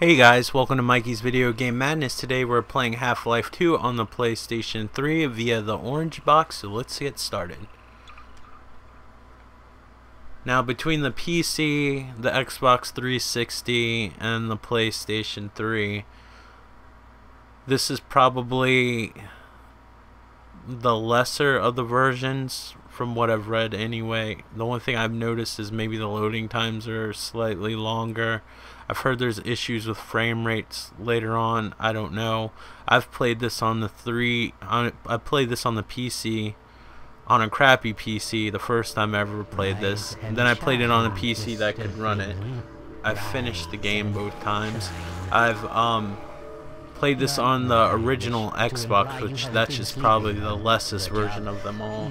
Hey guys, welcome to Mikey's Video Game Madness. Today we're playing Half-Life 2 on the PlayStation 3 via the orange box, so let's get started. Now between the PC, the Xbox 360, and the PlayStation 3, this is probably the lesser of the versions from what I've read anyway. The only thing I've noticed is maybe the loading times are slightly longer. I've heard there's issues with frame rates later on. I don't know. I've played this on the I played this on the PC, on a crappy PC the first time I ever played this. And then I played it on a PC that could run it. I've finished the game both times. I've played this on the original Xbox, which that's just probably the lessest version of them all.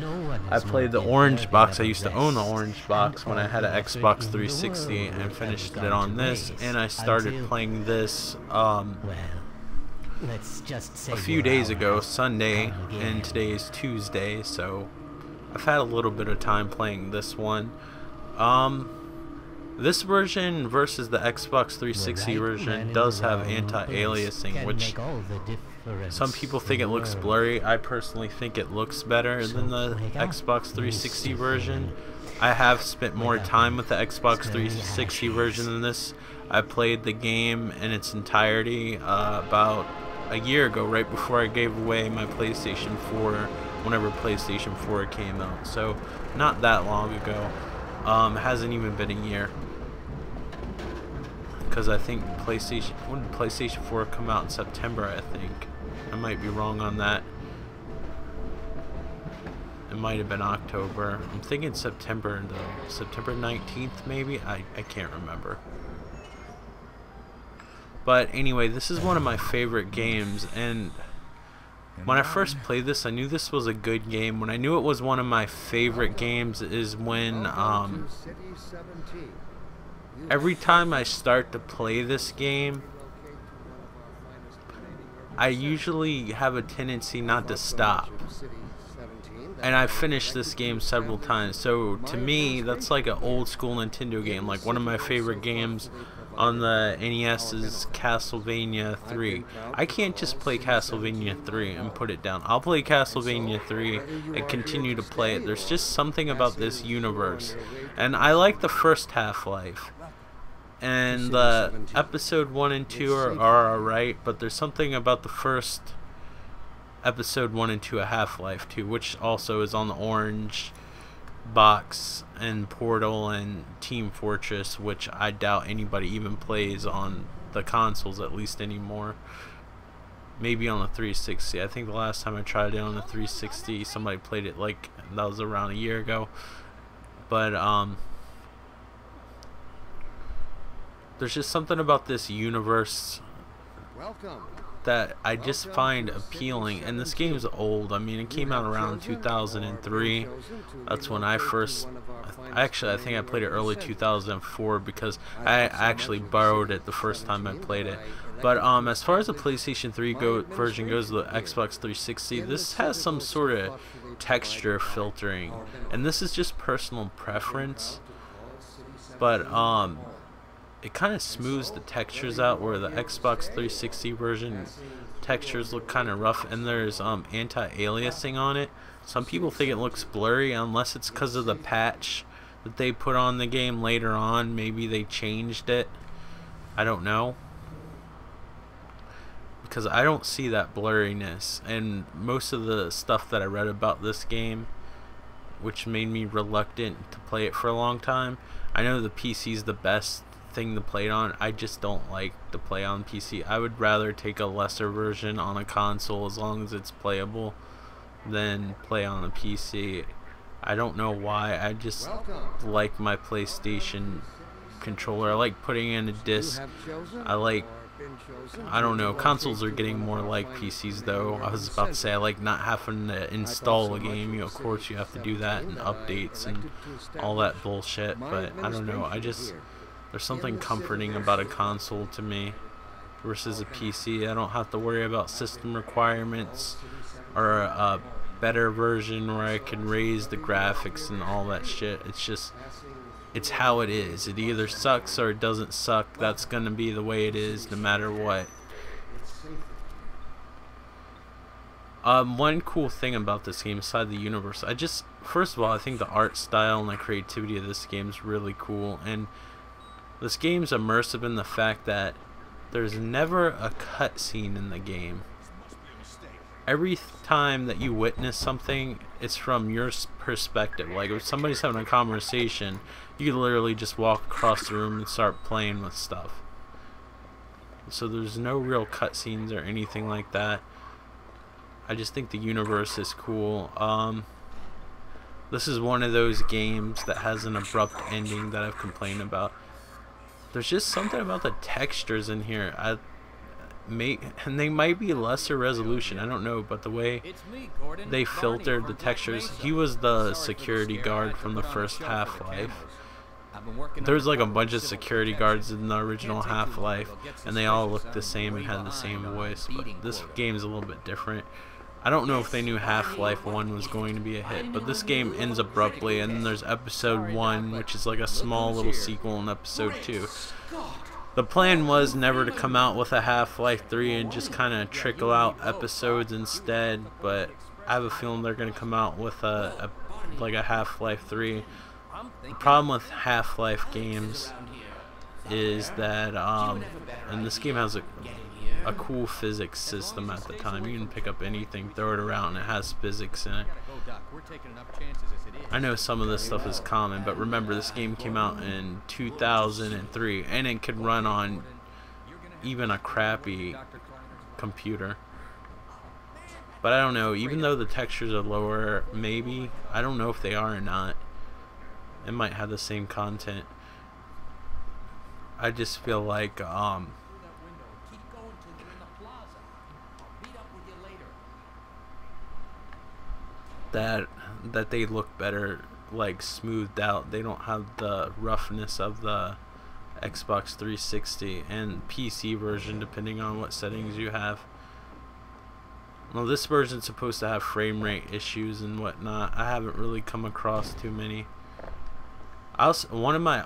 I played the orange box. I used to own the orange box when I had an Xbox 360 and finished it on this, and I started playing this a few days ago, Sunday, and today is Tuesday, so I've had a little bit of time playing this one. This version versus the Xbox 360 version does have anti-aliasing, which some people think it looks blurry. I personally think it looks better than the Xbox 360 version. I have spent more time with the Xbox 360 version than this. I played the game in its entirety about a year ago, right before I gave away my PlayStation 4, whenever PlayStation 4 came out. So not that long ago. It hasn't even been a year. Because I think when did PlayStation 4 come out? In September, I think. I might be wrong on that. It might have been October. I'm thinking September though. September 19th maybe? I can't remember. But anyway, this is one of my favorite games, and when I first played this, I knew this was a good game. When I knew it was one of my favorite games is when every time I start to play this game, I usually have a tendency not to stop. And I've finished this game several times. So to me, that's like an old school Nintendo game. Like one of my favorite games on the NES is Castlevania 3. I can't just play Castlevania 3 and put it down. I'll play Castlevania 3 and continue to play it. There's just something about this universe. And I like the first Half-Life. And the episode 1 and 2 are alright, but there's something about the first episode 1 and 2 of Half-Life 2, which also is on the orange box, and Portal and Team Fortress, which I doubt anybody even plays on the consoles at least anymore. Maybe on the 360. I think the last time I tried it on the 360, somebody played it, like, that was around a year ago. But there's just something about this universe that I just find appealing. And this game's old. I mean, it came out around 2003. That's when I first... I think I played it early 2004 because I actually borrowed it the first time I played it. But as far as the PlayStation 3 version goes, the Xbox 360, this has some sort of texture filtering. And this is just personal preference. But it kind of smooths the textures out, where the Xbox 360 version textures look kind of rough, and there's anti-aliasing on it. Some people think it looks blurry, unless it's because of the patch that they put on the game later on. Maybe they changed it. I don't know, because I don't see that blurriness. And most of the stuff that I read about this game, which made me reluctant to play it for a long time, I know the PC is the best thing to play it on. I just don't like to play on PC. I would rather take a lesser version on a console as long as it's playable than play on a PC. I don't know why. I just like my PlayStation controller. I like putting in a disc. I don't know, consoles are getting more like PCs though. I was about to say I like not having to install a game. You know, of course you have to do that, and updates and all that bullshit, but I don't know, there's something comforting about a console to me versus a PC. I don't have to worry about system requirements or better version where I can raise the graphics and all that shit. It's just, it's how it is. It either sucks or it doesn't suck. That's gonna be the way it is no matter what. One cool thing about this game, aside the universe, first of all, I think the art style and the creativity of this game is really cool, and this game's immersive in the fact that there's never a cutscene in the game. Every time that you witness something, it's from your perspective. Like if somebody's having a conversation, you can literally just walk across the room and start playing with stuff. So there's no real cutscenes or anything like that. I just think the universe is cool. This is one of those games that has an abrupt ending that I've complained about. There's just something about the textures in here. And they might be lesser resolution, I don't know, but the way they filtered the textures. He was the security guard from the first Half-Life. There's like a bunch of security guards in the original Half-Life, and they all looked the same and had the same voice, but this game's a little bit different. I don't know if they knew Half-Life 1 was going to be a hit, but this game ends abruptly, and then there's Episode 1, which is like a small little sequel, and Episode 2. The plan was never to come out with a Half-Life 3 and just kind of trickle out episodes instead, but I have a feeling they're going to come out with like a Half-Life 3. The problem with Half-Life games is that, and this game has a cool physics system at the time. You can pick up anything, throw it around, and it has physics in it. I know some of this stuff is common, but remember this game came out in 2003, and it could run on even a crappy computer. But I don't know, even though the textures are lower, maybe, I don't know if they are or not. It might have the same content. I just feel like that they look better, like smoothed out. They don't have the roughness of the Xbox 360 and PC version, depending on what settings you have. Well, this version's supposed to have frame rate issues and whatnot. I haven't really come across too many. One of my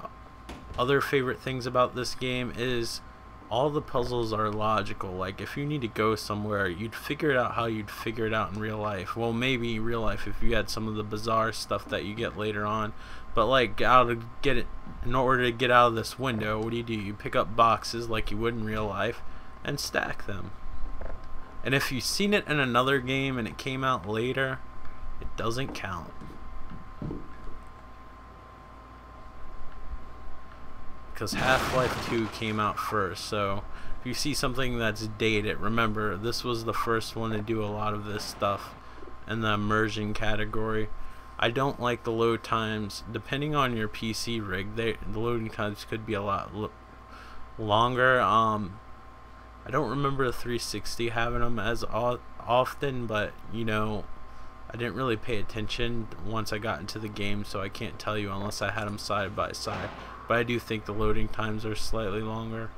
other favorite things about this game is all the puzzles are logical. Like if you need to go somewhere, you'd figure it out how you'd figure it out in real life. Well, maybe real life if you had some of the bizarre stuff that you get later on. But like in order to get out of this window, what do? You pick up boxes like you would in real life and stack them. And if you've seen it in another game and it came out later, it doesn't count. Because Half-Life 2 came out first, so if you see something that's dated, remember this was the first one to do a lot of this stuff in the immersion category. I don't like the load times. Depending on your PC rig, the loading times could be a lot longer. I don't remember the 360 having them as often, but you know, I didn't really pay attention once I got into the game, so I can't tell you unless I had them side by side. But I do think the loading times are slightly longer.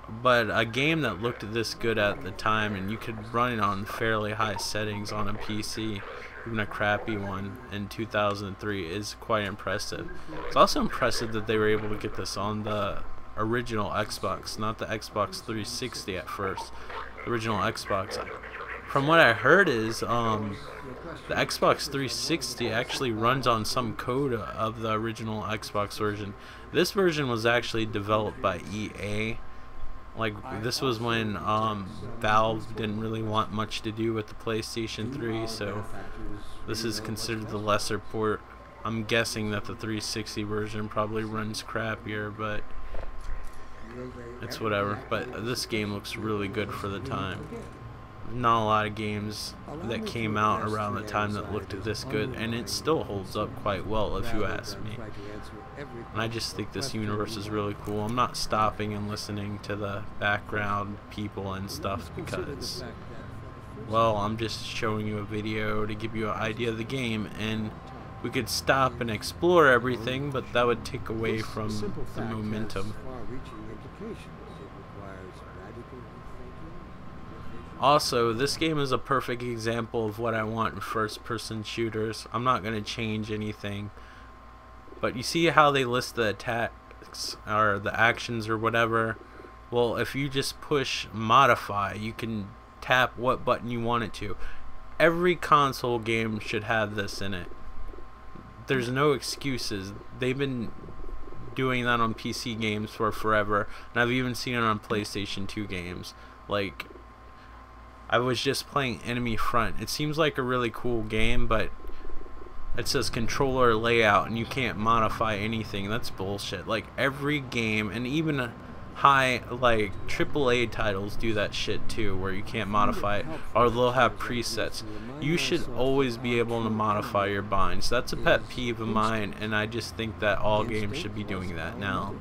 But a game that looked this good at the time, and you could run it on fairly high settings on a PC, even a crappy one in 2003, is quite impressive. It's also impressive that they were able to get this on the original Xbox, not the Xbox 360 at first. The original Xbox. From what I heard is the Xbox 360 actually runs on some code of the original Xbox version. This version was actually developed by EA. Like this was when Valve didn't really want much to do with the PlayStation 3, so this is considered the lesser port. I'm guessing that the 360 version probably runs crappier, but it's whatever. But this game looks really good for the time. Not a lot of games that came out around the time that looked this good, and it still holds up quite well if you ask me. And I just think this universe is really cool. I'm not stopping and listening to the background people and stuff because, well, I'm just showing you a video to give you an idea of the game, and we could stop and explore everything, but that would take away from the momentum. Also, this game is a perfect example of what I want in first-person shooters. I'm not going to change anything. But you see how they list the attacks or the actions or whatever? Well, if you just push modify, you can tap what button you want it to. Every console game should have this in it. There's no excuses. They've been doing that on PC games for forever, and I've even seen it on PlayStation 2 games. Like, I was just playing Enemy Front. It seems like a really cool game, but it says controller layout and you can't modify anything. That's bullshit. Like, every game, and even high, like, AAA titles do that shit too, where you can't modify it, or they'll have presets. You should always be able to modify your binds. That's a pet peeve of mine, and I just think that all games should be doing that now.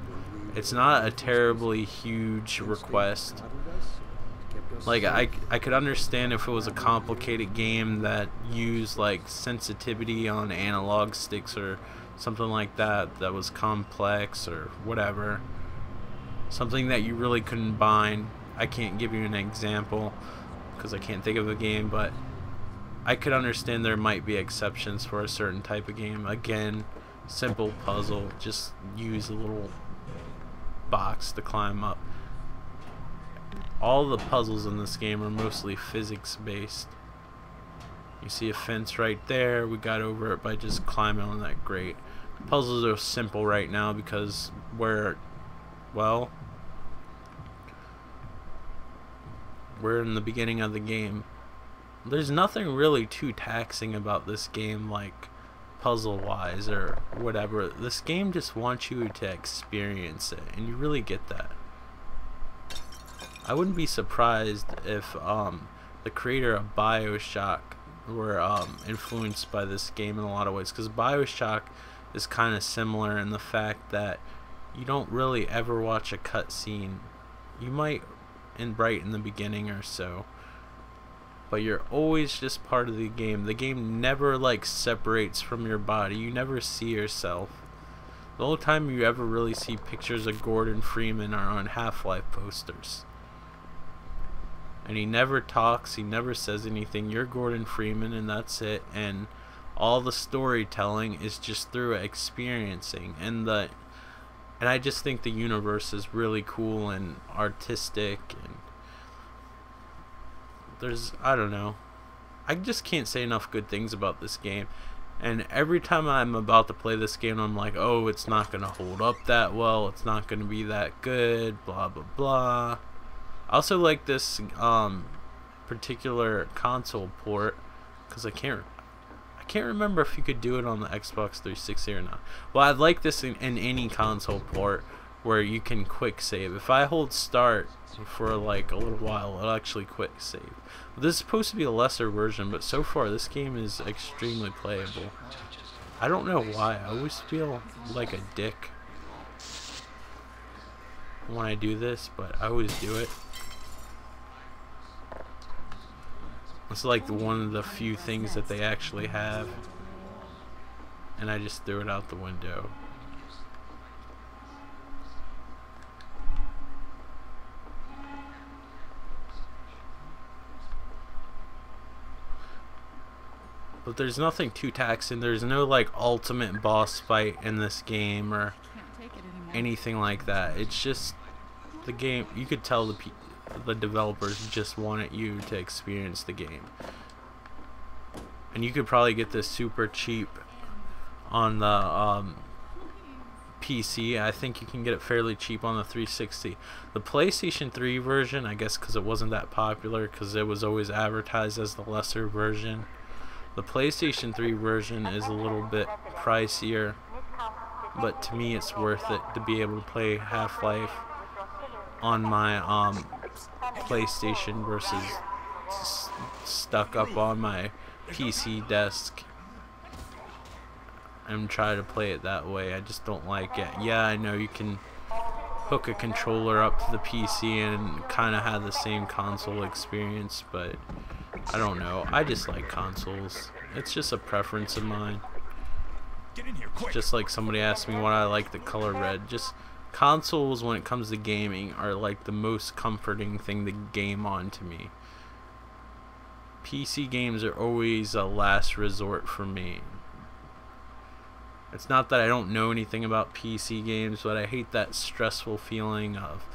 It's not a terribly huge request. Like, I could understand if it was a complicated game that used, like, sensitivity on analog sticks or something like that, that was complex or whatever. Something that you really couldn't bind. I can't give you an example because I can't think of a game, but I could understand there might be exceptions for a certain type of game. Again, simple puzzle, just use a little box to climb up. All the puzzles in this game are mostly physics based. You see a fence right there. We got over it by just climbing on that grate. Puzzles are simple right now because we're in the beginning of the game. There's nothing really too taxing about this game, like puzzle wise or whatever. This game just wants you to experience it, and you really get that. I wouldn't be surprised if the creator of BioShock were influenced by this game in a lot of ways, because BioShock is kind of similar in the fact that you don't really ever watch a cutscene. You might right in the beginning or so, but you're always just part of the game. The game never, like, separates from your body. You never see yourself. The only time you ever really see pictures of Gordon Freeman are on Half-Life posters. And he never talks, he never says anything. You're Gordon Freeman and that's it. And all the storytelling is just through experiencing. And I just think the universe is really cool and artistic, and I don't know. I just can't say enough good things about this game. And every time I'm about to play this game, I'm like, oh, it's not going to hold up that well. It's not going to be that good, blah, blah, blah. I also like this particular console port, because I can't remember if you could do it on the Xbox 360 or not. Well, I'd like this in any console port where you can quick save. If I hold start for like a little while, it'll actually quick save. This is supposed to be a lesser version, but so far this game is extremely playable. I don't know why. I always feel like a dick when I do this, but I always do it. It's like one of the few things that they actually have, and I just threw it out the window. But there's nothing too taxing. There's no, like, ultimate boss fight in this game or anything like that. It's just the game. You could tell the developers just wanted you to experience the game. And you could probably get this super cheap on the PC. I think you can get it fairly cheap on the 360. The PlayStation 3 version, I guess because it wasn't that popular, because it was always advertised as the lesser version. The PlayStation 3 version is a little bit pricier, but to me it's worth it to be able to play Half-Life on my PlayStation versus stuck up on my PC desk and try to play it that way. I just don't like it. Yeah, I know you can hook a controller up to the PC and kind of have the same console experience, but I don't know. I just like consoles. It's just a preference of mine. Get in here, quick. Just like somebody asked me why I like the color red. Just consoles, when it comes to gaming, are like the most comforting thing to game on to me. PC games are always a last resort for me. It's not that I don't know anything about PC games, but I hate that stressful feeling of,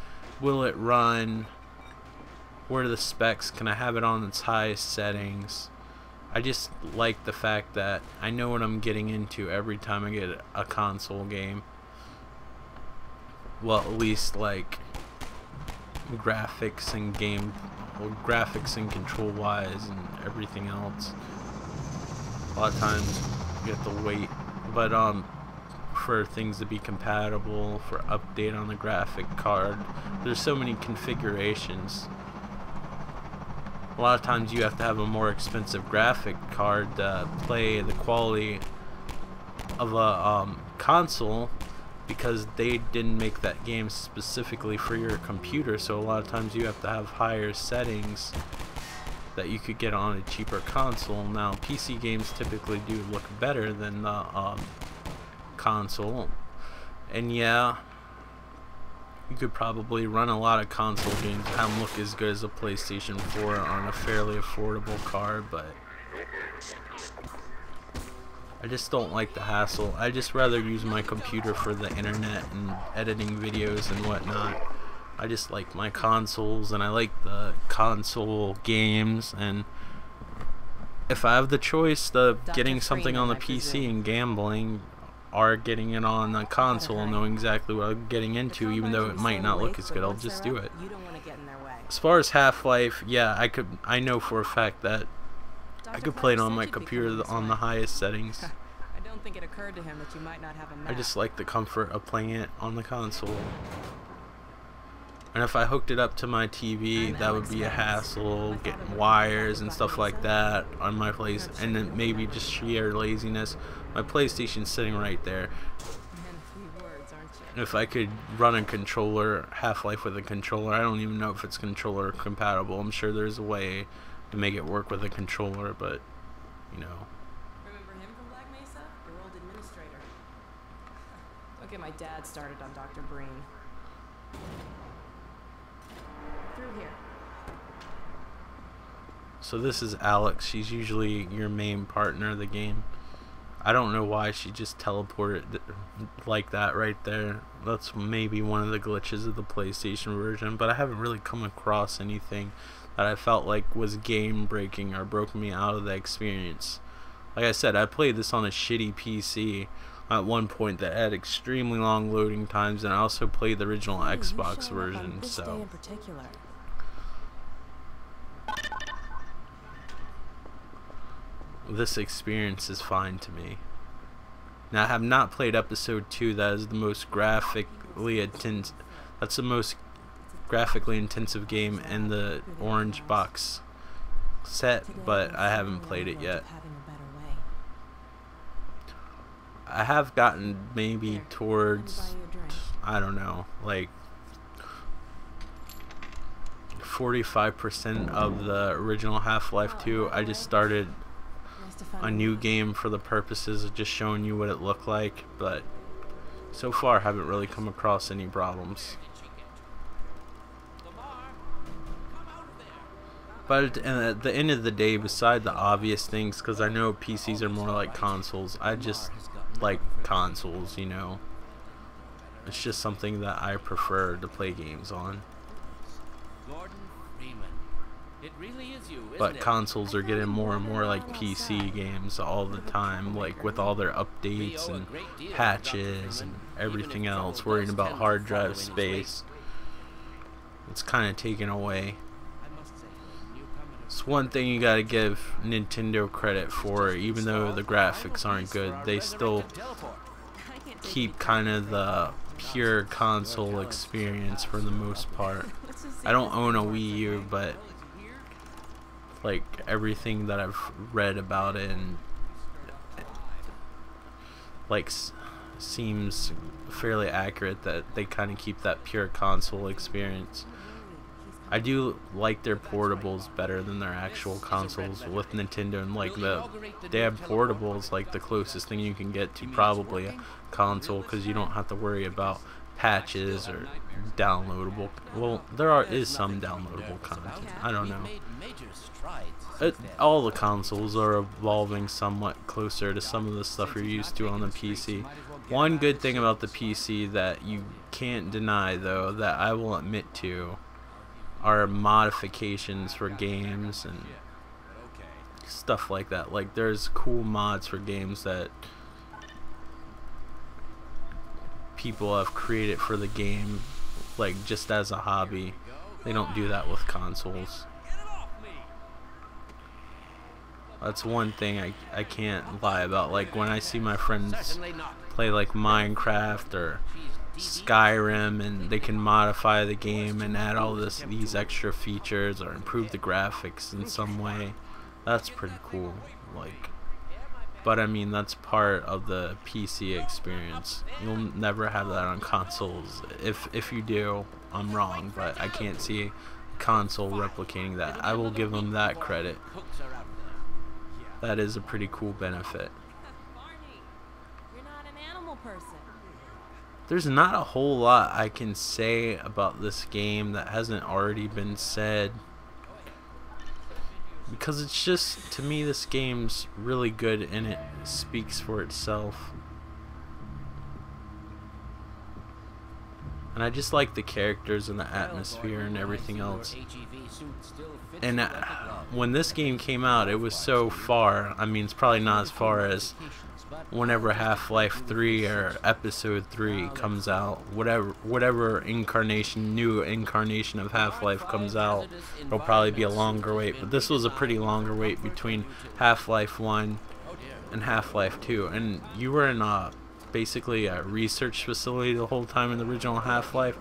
will it run? What are the specs? Can I have it on its highest settings? I just like the fact that I know what I'm getting into every time I get a console game. Well, at least like graphics and graphics and control wise and everything else. A lot of times you have to wait, but for things to be compatible, for update on the graphic card, there's so many configurations. A lot of times you have to have a more expensive graphic card to play the quality of a console, because they didn't make that game specifically for your computer, so a lot of times you have to have higher settings that you could get on a cheaper console. Now PC games typically do look better than the console, and yeah, you could probably run a lot of console games that don't look as good as a PlayStation 4 on a fairly affordable card, but I just don't like the hassle. I just rather use my computer for the internet and editing videos and whatnot. I just like my consoles, and I like the console games, and if I have the choice of getting something on the PC and gambling, or getting it on a console, knowing exactly what I'm getting into, even though it might not look as good, I'll just do it. As far as Half-Life, yeah, I know for a fact that I could play it on my computer on the highest settings. I don't think it occurred to him that you might not have a map. I just like the comfort of playing it on the console. And if I hooked it up to my TV, that would be a hassle, getting wires and stuff like that on my place, and then maybe just sheer laziness. My PlayStation's sitting right there. If I could run a controller, Half-Life with a controller, I don't even know if it's controller compatible. I'm sure there's a way to make it work with a controller, but you know. Remember him from Black Mesa? Your old administrator. Don't get my dad started on Dr. Breen. Through here. So this is Alex. She's usually your main partner of the game. I don't know why she just teleported like that right there. That's maybe one of the glitches of the PlayStation version, but I haven't really come across anything that I felt like was game breaking or broke me out of the experience. Like I said, I played this on a shitty PC at one point that had extremely long loading times, and I also played the original Xbox version, so this experience is fine to me. Now, I have not played episode 2. That is the most graphically intense. That's the most graphically intensive game in the orange box set, but I haven't played it yet. I have gotten maybe towards, I don't know, like 45% of the original Half-Life 2. I just started a new game for the purposes of just showing you what it looked like, but so far I haven't really come across any problems. But at the end of the day, beside the obvious things, because I know PCs are more like consoles, I just like consoles, you know. It's just something that I prefer to play games on. But consoles are getting more and more like PC games all the time, like with all their updates and patches and everything else, worrying about hard drive space. It's kind of taken away. It's one thing you gotta give Nintendo credit for, even though the graphics aren't good, they still keep kind of the pure console experience for the most part. I don't own a Wii U, but like everything that I've read about it and like seems fairly accurate that they kind of keep that pure console experience. I do like their portables better than their actual consoles with Nintendo, and like they have portables like the closest thing you can get to probably a console, because you don't have to worry about patches or downloadable. Well, is some downloadable content. I don't know. All the consoles are evolving somewhat closer to some of the stuff you're used to on the PC. One good thing about the PC that you can't deny, though, that I will admit to, are modifications for games and stuff like that. Like, there's cool mods for games that people have created for the game, like just as a hobby. They don't do that with consoles. That's one thing I can't lie about. Like, when I see my friends play like Minecraft or Skyrim and they can modify the game and add all these extra features or improve the graphics in some way, that's pretty cool. Like, but I mean, that's part of the PC experience. You'll never have that on consoles. If you do, I'm wrong, but I can't see a console replicating that. I will give them that credit. That is a pretty cool benefit. Barney, you're not an animal person. There's not a whole lot I can say about this game that hasn't already been said, because it's just, to me, this game's really good and it speaks for itself. And I just like the characters and the atmosphere and everything else. And when this game came out, it was so far. I mean, it's probably not as far as whenever Half-Life 3 or Episode 3 comes out. Whatever new incarnation of Half-Life comes out, it'll probably be a longer wait. But this was a pretty longer wait between Half-Life 1 and Half-Life 2. And you were in basically a research facility the whole time in the original Half-Life.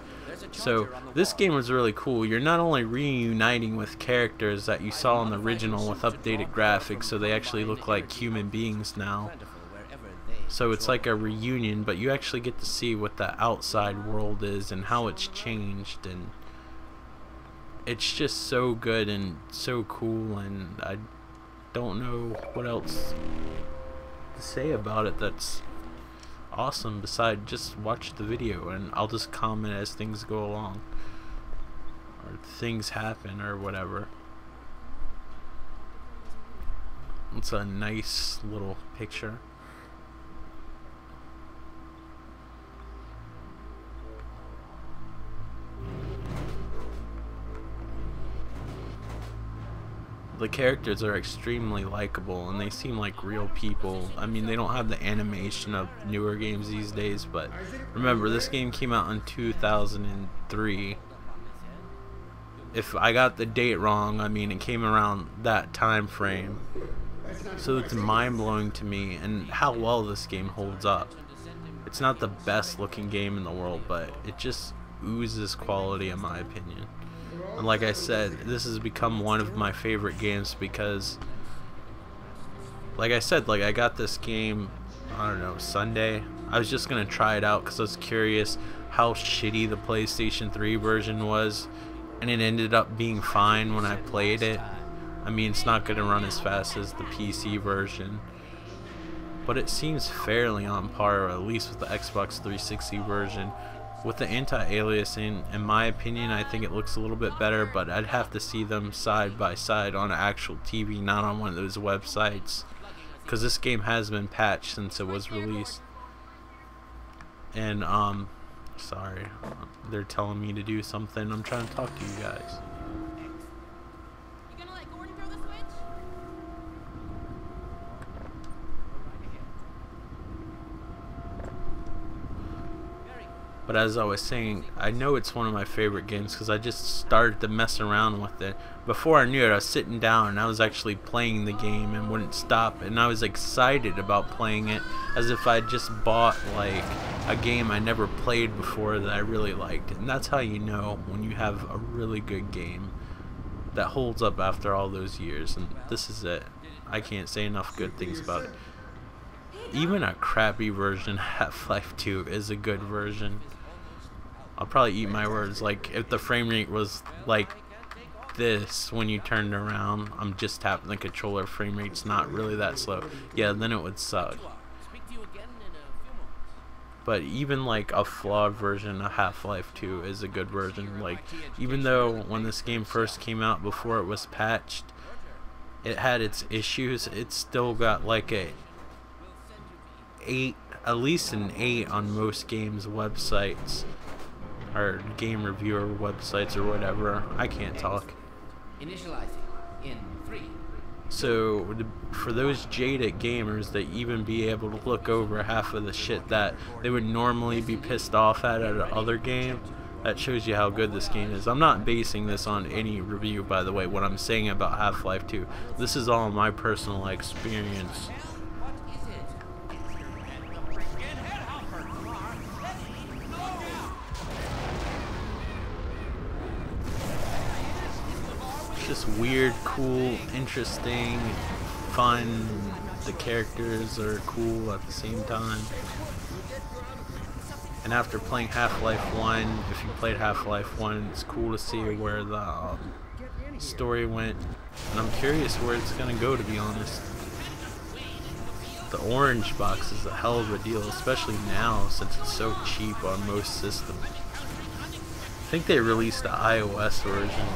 So this game was really cool. You're not only reuniting with characters that you saw in the original with updated graphics, so they actually look like human beings now. So it's like a reunion, but you actually get to see what the outside world is and how it's changed, and it's just so good and so cool, and I don't know what else to say about it that's awesome besides just watch the video, and I'll just comment as things go along or things happen or whatever. It's a nice little picture. The characters are extremely likable and they seem like real people. I mean, they don't have the animation of newer games these days, but remember, this game came out in 2003. If I got the date wrong, I mean, it came around that time frame. So it's mind-blowing to me, and how well this game holds up. It's not the best looking game in the world, but it just oozes quality in my opinion. And like I said, this has become one of my favorite games because, like I said, like I got this game, I don't know, Sunday. I was just gonna try it out because I was curious how shitty the PlayStation 3 version was, and it ended up being fine when I played it. I mean, it's not gonna run as fast as the PC version, but it seems fairly on par, at least with the Xbox 360 version. With the anti-aliasing, in my opinion, I think it looks a little bit better, but I'd have to see them side by side on an actual TV, not on one of those websites, because this game has been patched since it was released. And sorry, they're telling me to do something. I'm trying to talk to you guys. You gonna let Gordon throw the switch? But as I was saying, I know it's one of my favorite games because I just started to mess around with it. Before I knew it, I was sitting down and I was actually playing the game and wouldn't stop. And I was excited about playing it as if I just bought like a game I never played before that I really liked. And that's how you know when you have a really good game that holds up after all those years. And this is it. I can't say enough good things about it. Even a crappy version of Half-Life 2 is a good version. I'll probably eat my words. Like, if the frame rate was like this when you turned around, I'm just tapping the controller, frame rate's not really that slow, yeah, then it would suck. But even like a flawed version of Half-Life 2 is a good version. Like, even though when this game first came out before it was patched, it had its issues, it still got like a 8, at least an 8 on most games websites or game reviewer websites or whatever. I can't talk. Initializing in 3. So for those jaded gamers that even be able to look over half of the shit that they would normally be pissed off at another game, that shows you how good this game is. I'm not basing this on any review, by the way, what I'm saying about Half-Life 2. This is all my personal experience. Just weird, cool, interesting, fun. The characters are cool at the same time. And after playing Half-Life 1, if you played Half-Life 1, it's cool to see where the story went. And I'm curious where it's gonna go, to be honest. The orange box is a hell of a deal, especially now since it's so cheap on most systems. I think they released the iOS version.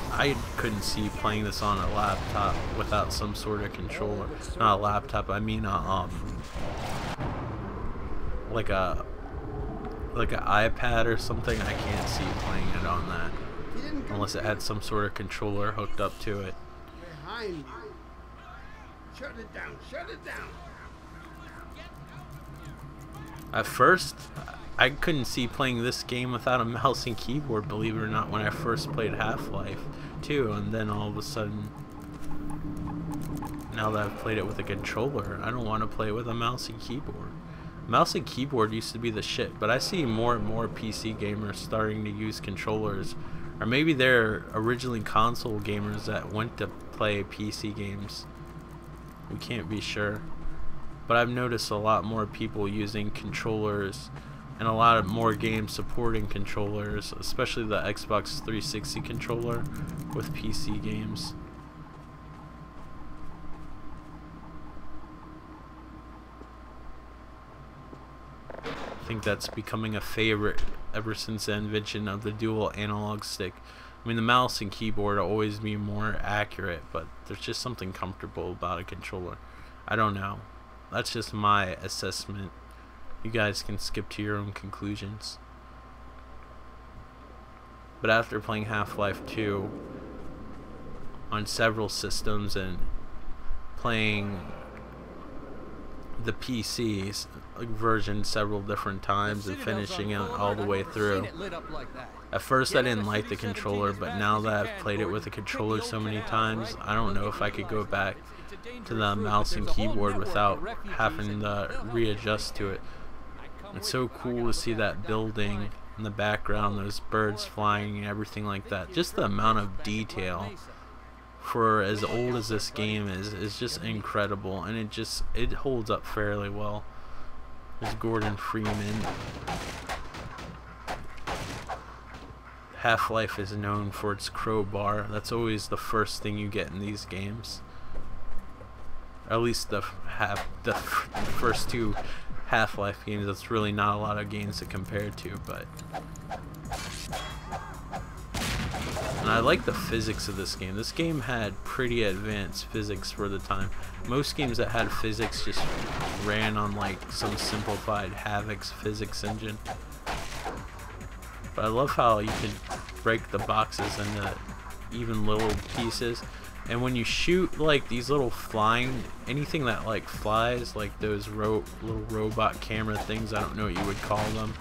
I couldn't see playing this on a laptop without some sort of controller. Not a laptop, I mean like an iPad or something. I can't see playing it on that unless it had some sort of controller hooked up to it. Behind you. Shut it down. Shut it down. At first, I couldn't see playing this game without a mouse and keyboard, believe it or not, when I first played Half-Life 2, and then all of a sudden, now that I've played it with a controller, I don't want to play it with a mouse and keyboard. Mouse and keyboard used to be the shit, but I see more and more PC gamers starting to use controllers, or maybe they're originally console gamers that went to play PC games. We can't be sure. But I've noticed a lot more people using controllers and a lot of more games supporting controllers, especially the Xbox 360 controller with PC games. I think that's becoming a favorite ever since the invention of the dual analog stick. I mean, the mouse and keyboard will always be more accurate, but there's just something comfortable about a controller. I don't know. That's just my assessment. You guys can skip to your own conclusions. But after playing Half-Life 2 on several systems and playing the PC's version several different times and finishing it all the way through, at first I didn't like the controller, but now that I've played it with a controller so many times, I don't know if I could go back to the mouse and keyboard without having to readjust to it. It's so cool to see that building in the background, those birds flying and everything like that. Just the amount of detail for as old as this game is just incredible, and it holds up fairly well. There's Gordon Freeman. Half-Life is known for its crowbar. That's always the first thing you get in these games. At least the first two Half-Life games. That's really not a lot of games to compare to, but and I like the physics of this game. This game had pretty advanced physics for the time. Most games that had physics just ran on like some simplified Havoc's physics engine. But I love how you can break the boxes into even little pieces. And when you shoot like these little flying, anything that like flies, like those little robot camera things, I don't know what you would call them,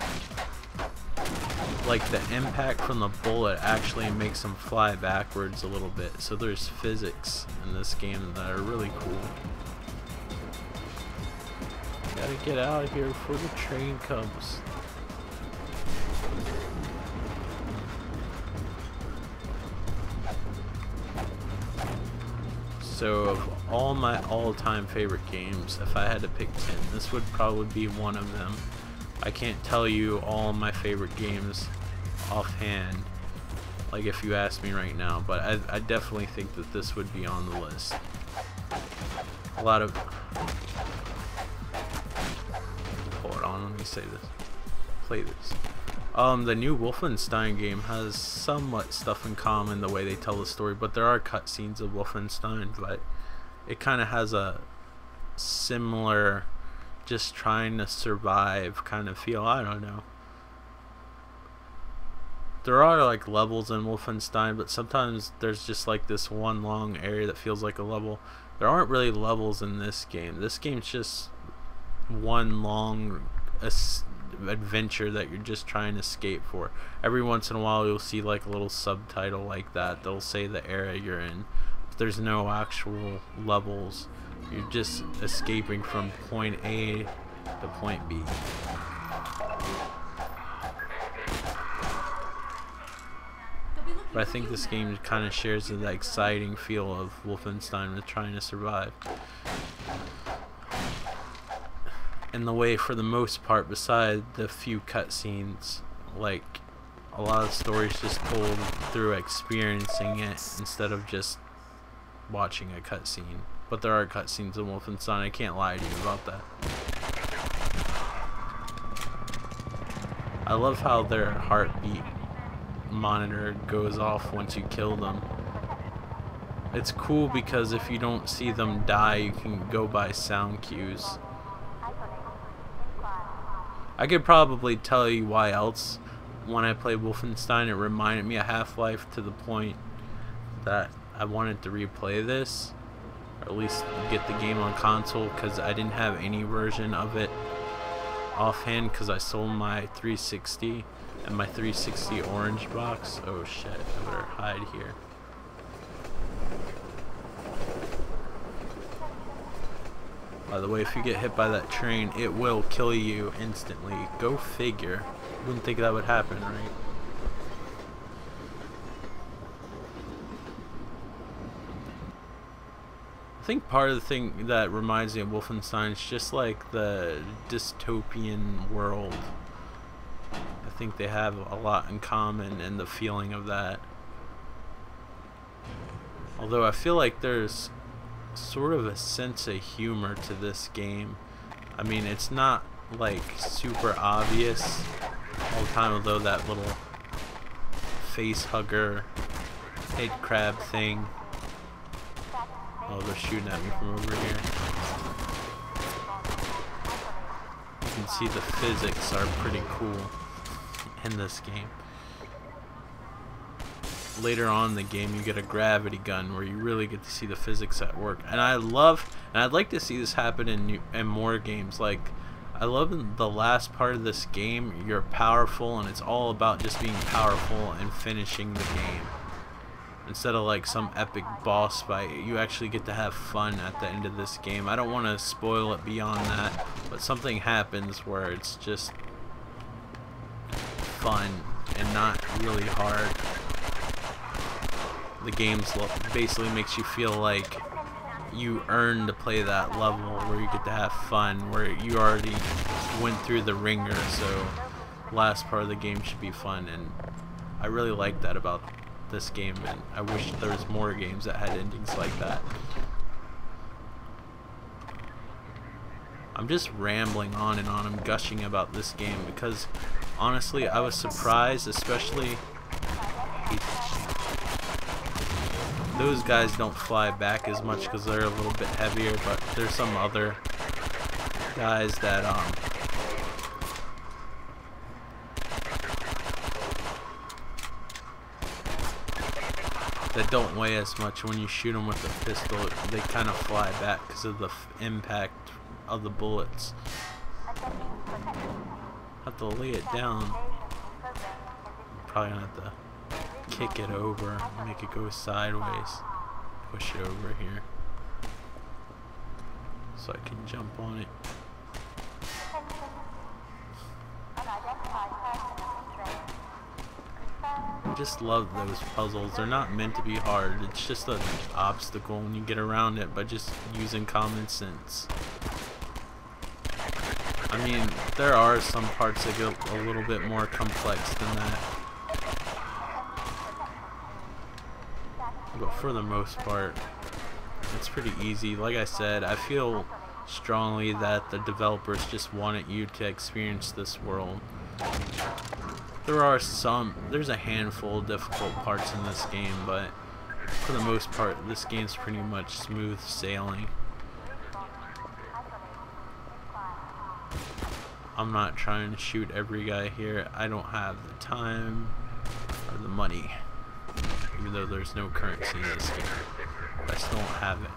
like the impact from the bullet actually makes them fly backwards a little bit. So there's physics in this game that are really cool. Gotta get out of here before the train comes. So of all my all-time favorite games, if I had to pick 10, this would probably be one of them. I can't tell you all my favorite games offhand, like if you ask me right now, but I definitely think that this would be on the list. A lot of... Hold on, let me say this. play this. The new Wolfenstein game has somewhat stuff in common the way they tell the story, but there are cutscenes of Wolfenstein, but it kind of has a similar just trying to survive kind of feel. I don't know. There are like levels in Wolfenstein, but sometimes there's just like this one long area that feels like a level. There aren't really levels in this game. This game's just one long adventure that you're just trying to escape for. Every once in a while you'll see like a little subtitle like that that'll say the area you're in, but there's no actual levels. You're just escaping from point A to point B. But I think this game kind of shares the exciting feel of Wolfenstein with trying to survive. And the way, for the most part, beside the few cutscenes, like a lot of the stories just told through experiencing it instead of just watching a cutscene. But there are cutscenes in Wolfenstein, I can't lie to you about that. I love how their heartbeat monitor goes off once you kill them. It's cool because if you don't see them die, you can go by sound cues. I could probably tell you why else when I played Wolfenstein it reminded me of Half-Life to the point that I wanted to replay this, or at least get the game on console, because I didn't have any version of it offhand because I sold my 360 and my 360 orange box. Oh shit, I better hide here. By the way, if you get hit by that train, it will kill you instantly. Go figure. Wouldn't think that would happen, right? I think part of the thing that reminds me of Wolfenstein is just like the dystopian world. I think they have a lot in common and the feeling of that. Although I feel like there's sort of a sense of humor to this game. I mean, it's not like super obvious all the time, although that little face hugger head crab thing. Oh, they're shooting at me from over here. You can see the physics are pretty cool in this game. Later on in the game you get a gravity gun where you really get to see the physics at work, and I'd like to see this happen in more games. Like, I love in the last part of this game you're powerful and it's all about just being powerful and finishing the game. Instead of like some epic boss fight, you actually get to have fun at the end of this game. I don't want to spoil it beyond that, but something happens where it's just fun and not really hard. The game basically makes you feel like you earned to play that level where you get to have fun, where you already went through the ringer, so last part of the game should be fun. And I really like that about this game, and I wish there was more games that had endings like that. I'm just rambling on and on. I'm gushing about this game because honestly I was surprised, especially those guys don't fly back as much because they're a little bit heavier, but there's some other guys that that don't weigh as much. When you shoot them with the pistol, they kind of fly back because of the impact of the bullets. Have to lay it down. Probably gonna have to kick it over, make it go sideways, push it over here so I can jump on it. I just love those puzzles. They're not meant to be hard. It's just an obstacle when you get around it by just using common sense. I mean, there are some parts that get a little bit more complex than that, but for the most part it's pretty easy. Like I said, I feel strongly that the developers just wanted you to experience this world. There's a handful of difficult parts in this game, but for the most part, this game's pretty much smooth sailing. I'm not trying to shoot every guy here. I don't have the time or the money, even though there's no currency in this game. I still don't have it.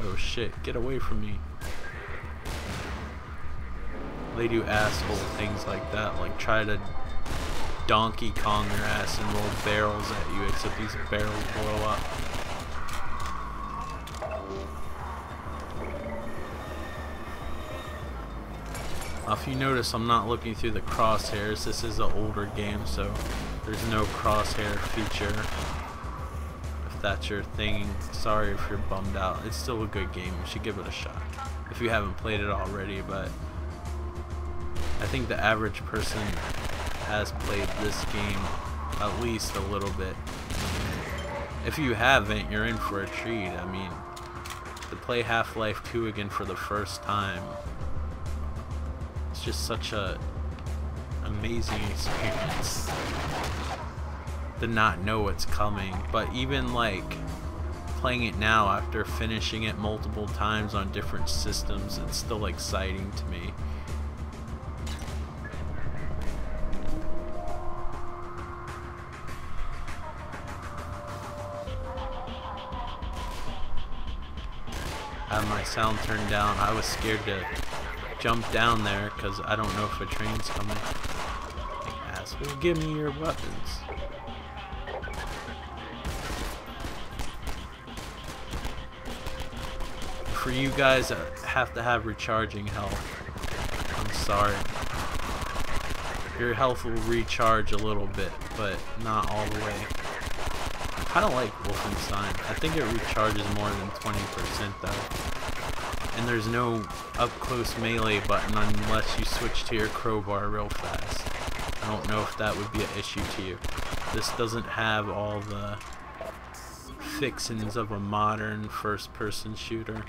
Oh shit, get away from me. They do asshole things like that, like try to Donkey Kong your ass and roll barrels at you, except these barrels blow up. If you notice, I'm not looking through the crosshairs. This is an older game, so there's no crosshair feature. If that's your thing, sorry if you're bummed out. It's still a good game. You should give it a shot if you haven't played it already, but I think the average person has played this game at least a little bit. If you haven't, you're in for a treat. I mean, to play Half-Life 2 again for the first time, it's just such a amazing experience to not know what's coming. But even like playing it now after finishing it multiple times on different systems, it's still exciting to me. I have my sound turned down. I was scared to jump down there because I don't know if a train's coming. Like, asshole, give me your weapons. For you guys that have to have recharging health, I'm sorry. Your health will recharge a little bit, but not all the way. I kind of like Wolfenstein. I think it recharges more than 20% though. And there's no up-close melee button unless you switch to your crowbar real fast. I don't know if that would be an issue to you. This doesn't have all the fixins of a modern first-person shooter.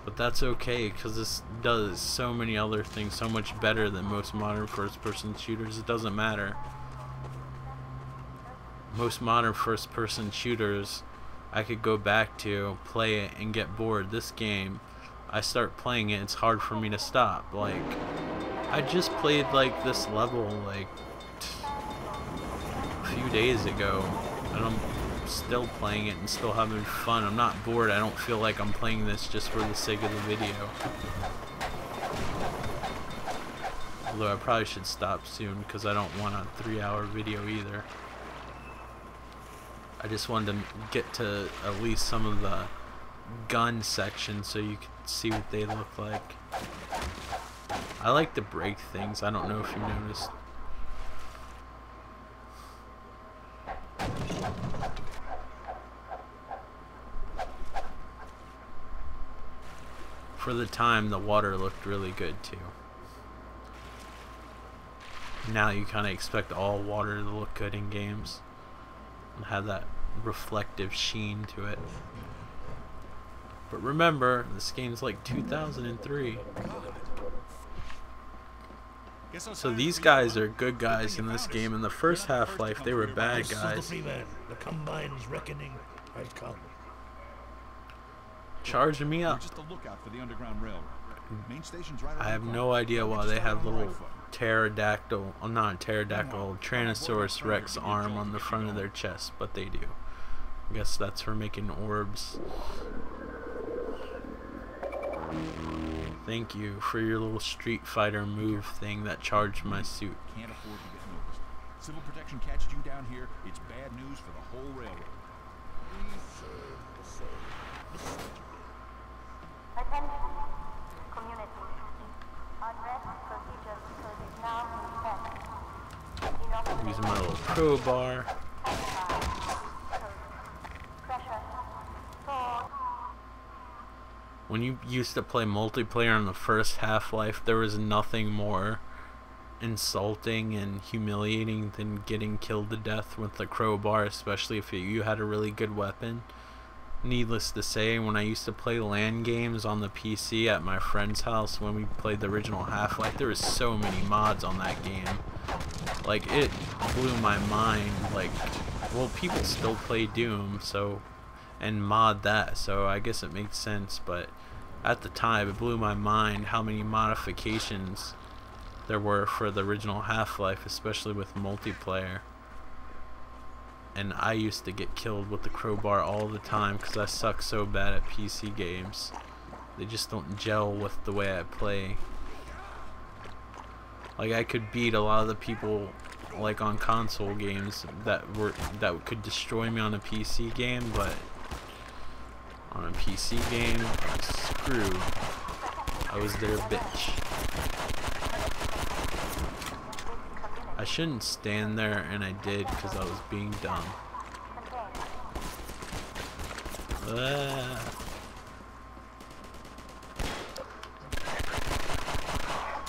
But that's okay, because this does so many other things so much better than most modern first-person shooters. It doesn't matter. Most modern first-person shooters I could go back to, play it, and get bored. This game, I start playing it, it's hard for me to stop. Like, I just played like this level like a few days ago, and I'm still playing it and still having fun. I'm not bored. I don't feel like I'm playing this just for the sake of the video. Although I probably should stop soon because I don't want a 3-hour video either. I just wanted to get to at least some of the gun sections so you can see what they look like. I like to break things. I don't know if you noticed. For the time, the water looked really good too. Now you kind of expect all water to look good in games and have that reflective sheen to it. But remember, this game's like 2003. So these guys are good guys in this game. In the first Half-Life, they were bad guys. The Combine's reckoning has come. Charging me up. I have no idea why they have little pterodactyl, not pterodactyl, Tyrannosaurus Rex arm on the front of their chest, but they do. I guess that's for making orbs. Thank you for your little Street Fighter move thing that charged my suit. Can't afford to get noticed. Civil protection catches you down here, it's bad news for the whole railroad. Attention, community. Arrest procedure code is now in effect. Using my little crowbar. When you used to play multiplayer on the first Half-Life, there was nothing more insulting and humiliating than getting killed to death with the crowbar, especially if you had a really good weapon. needless to say, when I used to play LAN games on the PC at my friend's house when we played the original Half-Life, there was so many mods on that game. Like, it blew my mind. Like, well, people still play Doom, so, and mod that, so I guess it makes sense, but at the time it blew my mind how many modifications there were for the original Half-Life, especially with multiplayer. And I used to get killed with the crowbar all the time because I suck so bad at PC games. They just don't gel with the way I play. Like, I could beat a lot of the people like on console games that could destroy me on a PC game, but on a PC game, I'm screwed. I was their bitch. I shouldn't stand there, and I did because I was being dumb.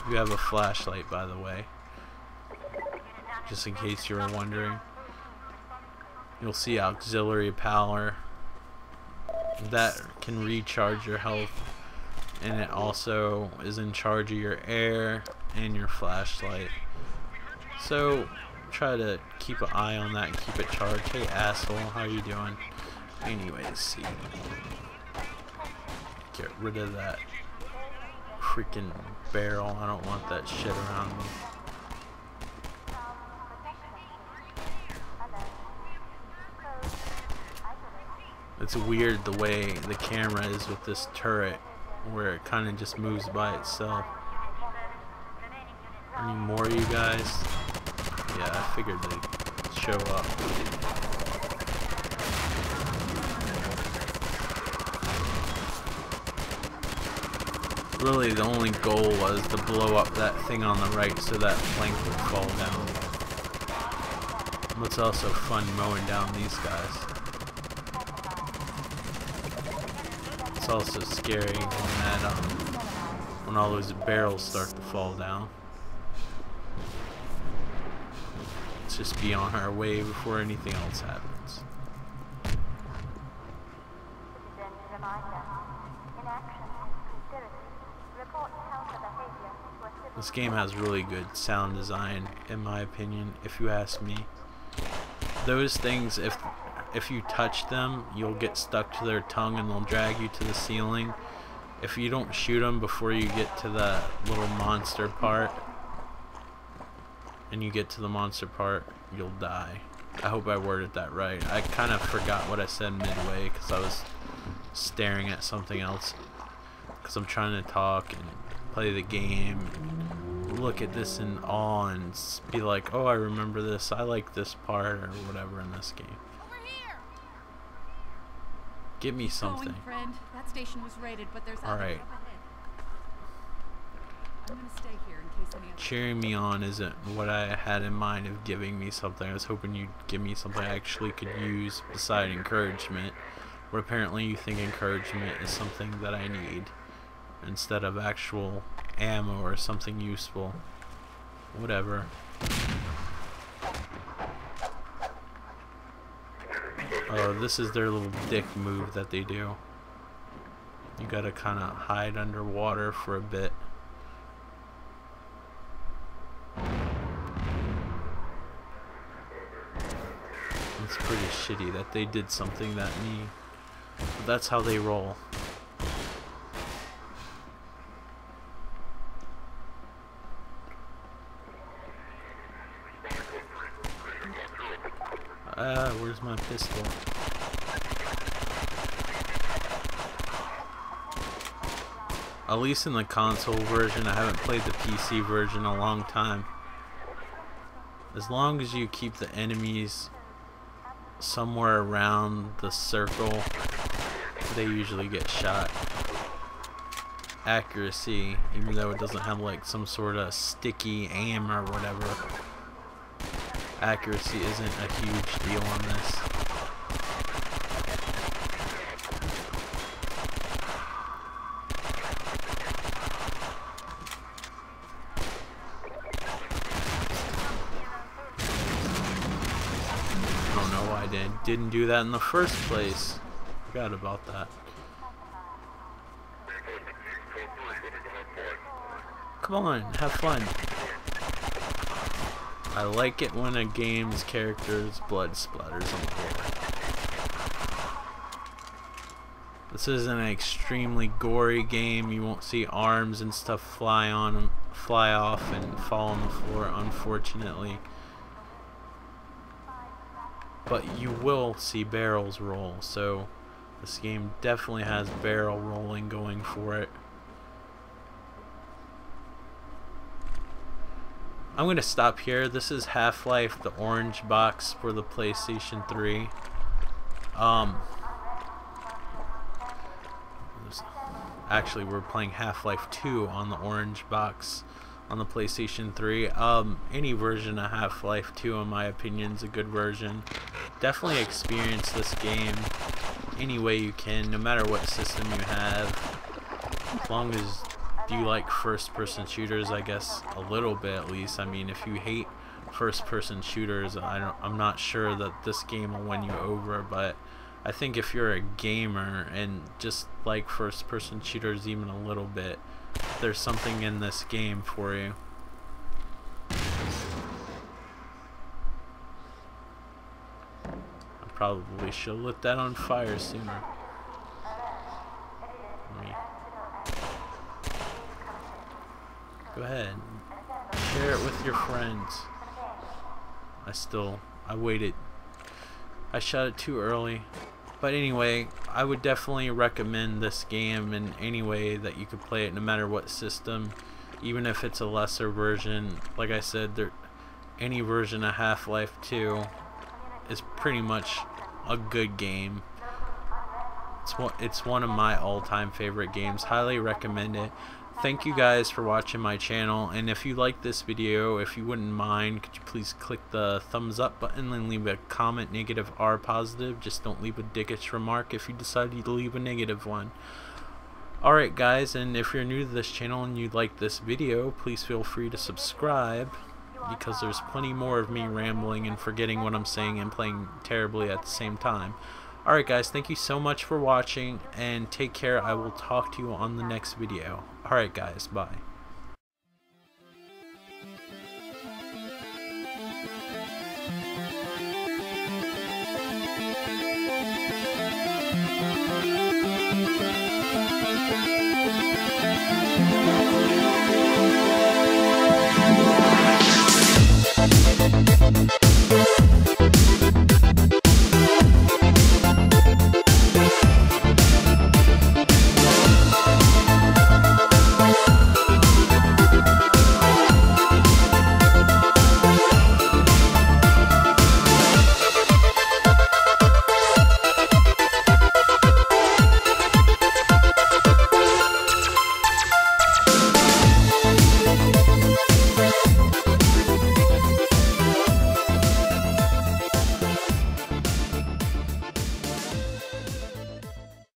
You have a flashlight, by the way, just in case you were wondering. You'll see auxiliary power that can recharge your health, and it also is in charge of your air and your flashlight. So try to keep an eye on that and keep it charged. Hey asshole, how you doing? Anyways, see. Get rid of that freaking barrel. I don't want that shit around me. It's weird the way the camera is with this turret, where it kind of just moves by itself. Any more of you guys? Yeah, I figured they'd show up. Really, the only goal was to blow up that thing on the right so that plank would fall down. But it's also fun mowing down these guys. It's also scary when all those barrels start to fall down. Let's just be on our way before anything else happens. This game has really good sound design, in my opinion, if you ask me. Those things, if you touch them, you'll get stuck to their tongue and they'll drag you to the ceiling. If you don't shoot them before you get to the little monster part, and you get to the monster part, you'll die. I hope I worded that right. I kind of forgot what I said midway because I was staring at something else. Because I'm trying to talk and play the game and look at this in awe and be like, oh, I remember this. I like this part or whatever in this game. Over here. Give me something. Going, friend. That station was raided, but there's all right. up ahead. I'm gonna stay here in case any other. Cheering me on isn't what I had in mind of giving me something. I was hoping you'd give me something I actually could use beside encouragement. But apparently you think encouragement is something that I need instead of actual ammo or something useful. Whatever. Oh, this is their little dick move that they do. You gotta kind of hide underwater for a bit. It's pretty shitty that they did something that mean. But that's how they roll. Where's my pistol? At least in the console version, I haven't played the PC version in a long time. As long as you keep the enemies somewhere around the circle, they usually get shot. Accuracy, even though it doesn't have like some sort of sticky aim or whatever, accuracy isn't a huge deal on this. I don't know why I didn't do that in the first place. forgot about that. Come on, have fun. I like it when a game's character's blood splatters on the floor. This is an extremely gory game. You won't see arms and stuff fly off and fall on the floor, unfortunately. But you will see barrels roll, so this game definitely has barrel rolling going for it. I'm going to stop here. This is Half-Life, the orange box for the PlayStation 3. Actually, we're playing Half-Life 2 on the orange box on the PlayStation 3. Any version of Half-Life 2, in my opinion, is a good version. Definitely experience this game any way you can, no matter what system you have. As long as you like first-person shooters, I guess, a little bit at least. I mean, if you hate first-person shooters, I'm not sure that this game will win you over, but I think if you're a gamer and just like first-person shooters even a little bit, there's something in this game for you. I probably should have lit that on fire sooner. Go ahead, share it with your friends. I waited. I shot it too early. But anyway, I would definitely recommend this game in any way that you could play it, no matter what system, even if it's a lesser version. Like I said, any version of Half-Life 2 is pretty much a good game. It's one of my all-time favorite games. Highly recommend it. Thank you guys for watching my channel, and if you like this video, if you wouldn't mind, could you please click the thumbs up button and leave a comment, negative or positive. Just don't leave a dickish remark if you decide to leave a negative one. Alright guys, and if you're new to this channel and you like this video, please feel free to subscribe, because there's plenty more of me rambling and forgetting what I'm saying and playing terribly at the same time. Alright guys, thank you so much for watching, and take care. I will talk to you on the next video. Alright guys, bye.